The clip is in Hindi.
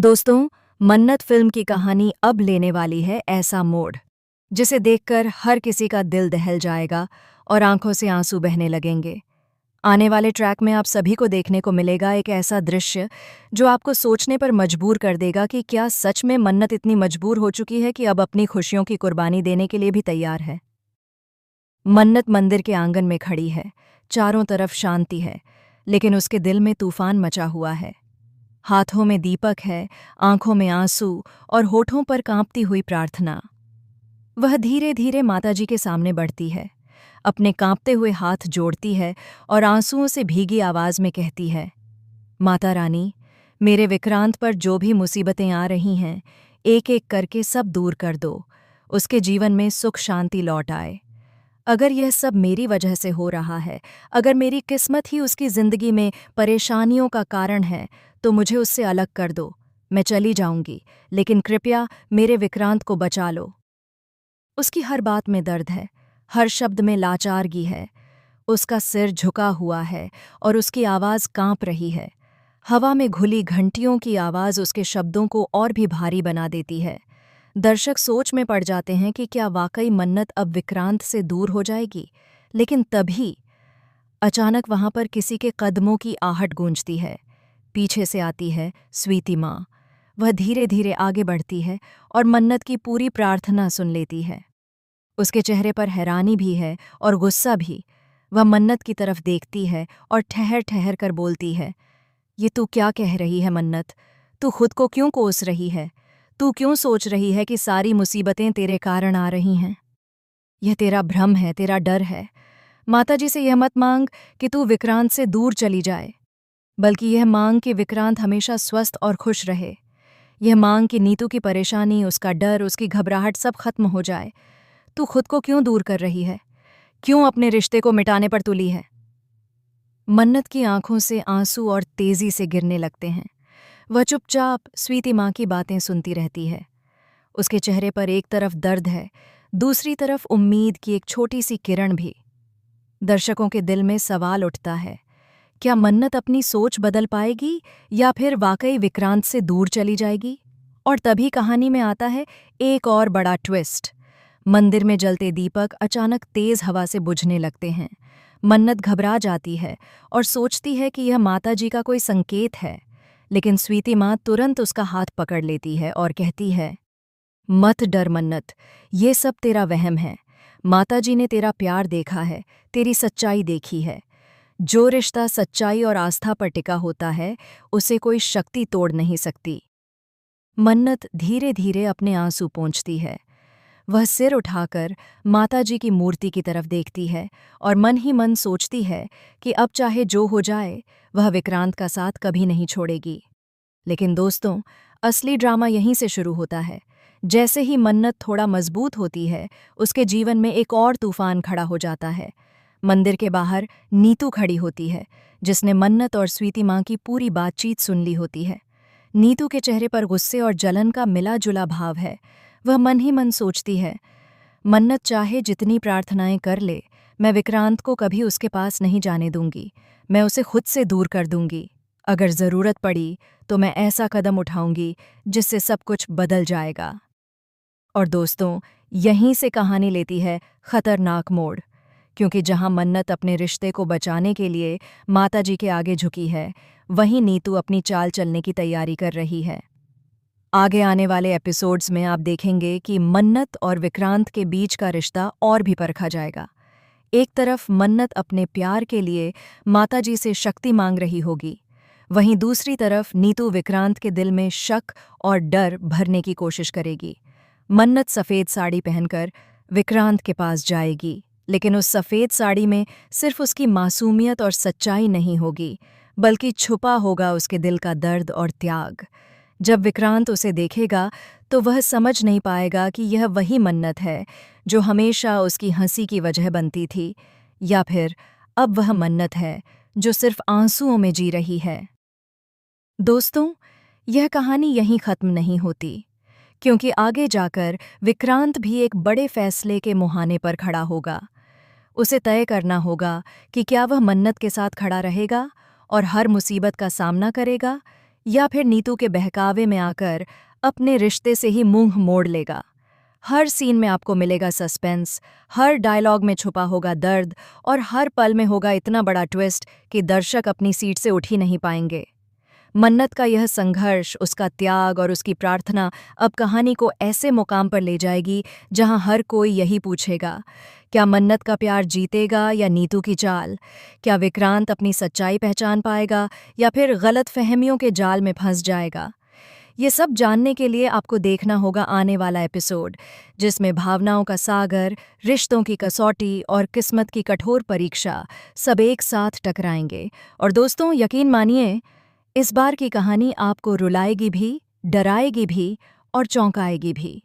दोस्तों, मन्नत फिल्म की कहानी अब लेने वाली है ऐसा मोड़ जिसे देखकर हर किसी का दिल दहल जाएगा और आंखों से आंसू बहने लगेंगे। आने वाले ट्रैक में आप सभी को देखने को मिलेगा एक ऐसा दृश्य जो आपको सोचने पर मजबूर कर देगा कि क्या सच में मन्नत इतनी मजबूर हो चुकी है कि अब अपनी खुशियों की कुर्बानी देने के लिए भी तैयार है। मन्नत मंदिर के आंगन में खड़ी है, चारों तरफ शांति है, लेकिन उसके दिल में तूफान मचा हुआ है। हाथों में दीपक है, आंखों में आंसू और होठों पर कांपती हुई प्रार्थना। वह धीरे धीरे माताजी के सामने बढ़ती है, अपने कांपते हुए हाथ जोड़ती है और आंसुओं से भीगी आवाज में कहती है, माता रानी, मेरे विक्रांत पर जो भी मुसीबतें आ रही हैं, एक एक करके सब दूर कर दो, उसके जीवन में सुख शांति लौट आए। अगर यह सब मेरी वजह से हो रहा है, अगर मेरी किस्मत ही उसकी जिंदगी में परेशानियों का कारण है, तो मुझे उससे अलग कर दो। मैं चली जाऊंगी, लेकिन कृपया मेरे विक्रांत को बचा लो। उसकी हर बात में दर्द है, हर शब्द में लाचारगी है। उसका सिर झुका हुआ है और उसकी आवाज़ कांप रही है। हवा में घुली घंटियों की आवाज़ उसके शब्दों को और भी भारी बना देती है। दर्शक सोच में पड़ जाते हैं कि क्या वाकई मन्नत अब विक्रांत से दूर हो जाएगी। लेकिन तभी अचानक वहां पर किसी के कदमों की आहट गूंजती है। पीछे से आती है स्वीति माँ। वह धीरे धीरे आगे बढ़ती है और मन्नत की पूरी प्रार्थना सुन लेती है। उसके चेहरे पर हैरानी भी है और गुस्सा भी। वह मन्नत की तरफ देखती है और ठहर ठहर कर बोलती है, ये तू क्या कह रही है मन्नत? तू खुद को क्यों कोस रही है? तू क्यों सोच रही है कि सारी मुसीबतें तेरे कारण आ रही हैं? यह तेरा भ्रम है, तेरा डर है। माताजी से यह मत मांग कि तू विक्रांत से दूर चली जाए, बल्कि यह मांग कि विक्रांत हमेशा स्वस्थ और खुश रहे। यह मांग कि नीतू की परेशानी, उसका डर, उसकी घबराहट सब खत्म हो जाए। तू खुद को क्यों दूर कर रही है? क्यों अपने रिश्ते को मिटाने पर तुली है? मन्नत की आंखों से आंसू और तेजी से गिरने लगते हैं। वह चुपचाप स्वीति माँ की बातें सुनती रहती है। उसके चेहरे पर एक तरफ दर्द है, दूसरी तरफ उम्मीद की एक छोटी सी किरण भी। दर्शकों के दिल में सवाल उठता है, क्या मन्नत अपनी सोच बदल पाएगी या फिर वाकई विक्रांत से दूर चली जाएगी? और तभी कहानी में आता है एक और बड़ा ट्विस्ट। मंदिर में जलते दीपक अचानक तेज हवा से बुझने लगते हैं। मन्नत घबरा जाती है और सोचती है कि यह माताजी का कोई संकेत है, लेकिन स्वीति माँ तुरंत उसका हाथ पकड़ लेती है और कहती है, मत डर मन्नत, ये सब तेरा वहम है। माताजी ने तेरा प्यार देखा है, तेरी सच्चाई देखी है। जो रिश्ता सच्चाई और आस्था पर टिका होता है, उसे कोई शक्ति तोड़ नहीं सकती। मन्नत धीरे धीरे अपने आंसू पोंछती है। वह सिर उठाकर माताजी की मूर्ति की तरफ देखती है और मन ही मन सोचती है कि अब चाहे जो हो जाए, वह विक्रांत का साथ कभी नहीं छोड़ेगी। लेकिन दोस्तों, असली ड्रामा यहीं से शुरू होता है। जैसे ही मन्नत थोड़ा मजबूत होती है, उसके जीवन में एक और तूफान खड़ा हो जाता है। मंदिर के बाहर नीतू खड़ी होती है, जिसने मन्नत और स्वीति माँ की पूरी बातचीत सुन ली होती है। नीतू के चेहरे पर गुस्से और जलन का मिला जुला भाव है। वह मन ही मन सोचती है, मन्नत चाहे जितनी प्रार्थनाएं कर ले, मैं विक्रांत को कभी उसके पास नहीं जाने दूंगी। मैं उसे खुद से दूर कर दूंगी। अगर ज़रूरत पड़ी तो मैं ऐसा कदम उठाऊंगी जिससे सब कुछ बदल जाएगा। और दोस्तों, यहीं से कहानी लेती है खतरनाक मोड़, क्योंकि जहां मन्नत अपने रिश्ते को बचाने के लिए माताजी के आगे झुकी है, वहीं नीतू अपनी चाल चलने की तैयारी कर रही है। आगे आने वाले एपिसोड्स में आप देखेंगे कि मन्नत और विक्रांत के बीच का रिश्ता और भी परखा जाएगा। एक तरफ मन्नत अपने प्यार के लिए माताजी से शक्ति मांग रही होगी, वहीं दूसरी तरफ नीतू विक्रांत के दिल में शक और डर भरने की कोशिश करेगी। मन्नत सफ़ेद साड़ी पहनकर विक्रांत के पास जाएगी, लेकिन उस सफ़ेद साड़ी में सिर्फ उसकी मासूमियत और सच्चाई नहीं होगी, बल्कि छुपा होगा उसके दिल का दर्द और त्याग। जब विक्रांत उसे देखेगा तो वह समझ नहीं पाएगा कि यह वही मन्नत है जो हमेशा उसकी हंसी की वजह बनती थी, या फिर अब वह मन्नत है जो सिर्फ आंसुओं में जी रही है। दोस्तों, यह कहानी यहीं ख़त्म नहीं होती, क्योंकि आगे जाकर विक्रांत भी एक बड़े फैसले के मुहाने पर खड़ा होगा। उसे तय करना होगा कि क्या वह मन्नत के साथ खड़ा रहेगा और हर मुसीबत का सामना करेगा, या फिर नीतू के बहकावे में आकर अपने रिश्ते से ही मुंह मोड़ लेगा। हर सीन में आपको मिलेगा सस्पेंस, हर डायलॉग में छुपा होगा दर्द और हर पल में होगा इतना बड़ा ट्विस्ट कि दर्शक अपनी सीट से उठ ही नहीं पाएंगे। मन्नत का यह संघर्ष, उसका त्याग और उसकी प्रार्थना अब कहानी को ऐसे मुकाम पर ले जाएगी जहां हर कोई यही पूछेगा, क्या मन्नत का प्यार जीतेगा या नीतू की चाल? क्या विक्रांत अपनी सच्चाई पहचान पाएगा या फिर गलत फहमियों के जाल में फंस जाएगा? ये सब जानने के लिए आपको देखना होगा आने वाला एपिसोड, जिसमें भावनाओं का सागर, रिश्तों की कसौटी और किस्मत की कठोर परीक्षा सब एक साथ टकराएंगे। और दोस्तों, यकीन मानिए, इस बार की कहानी आपको रुलाएगी भी, डराएगी भी और चौंकाएगी भी।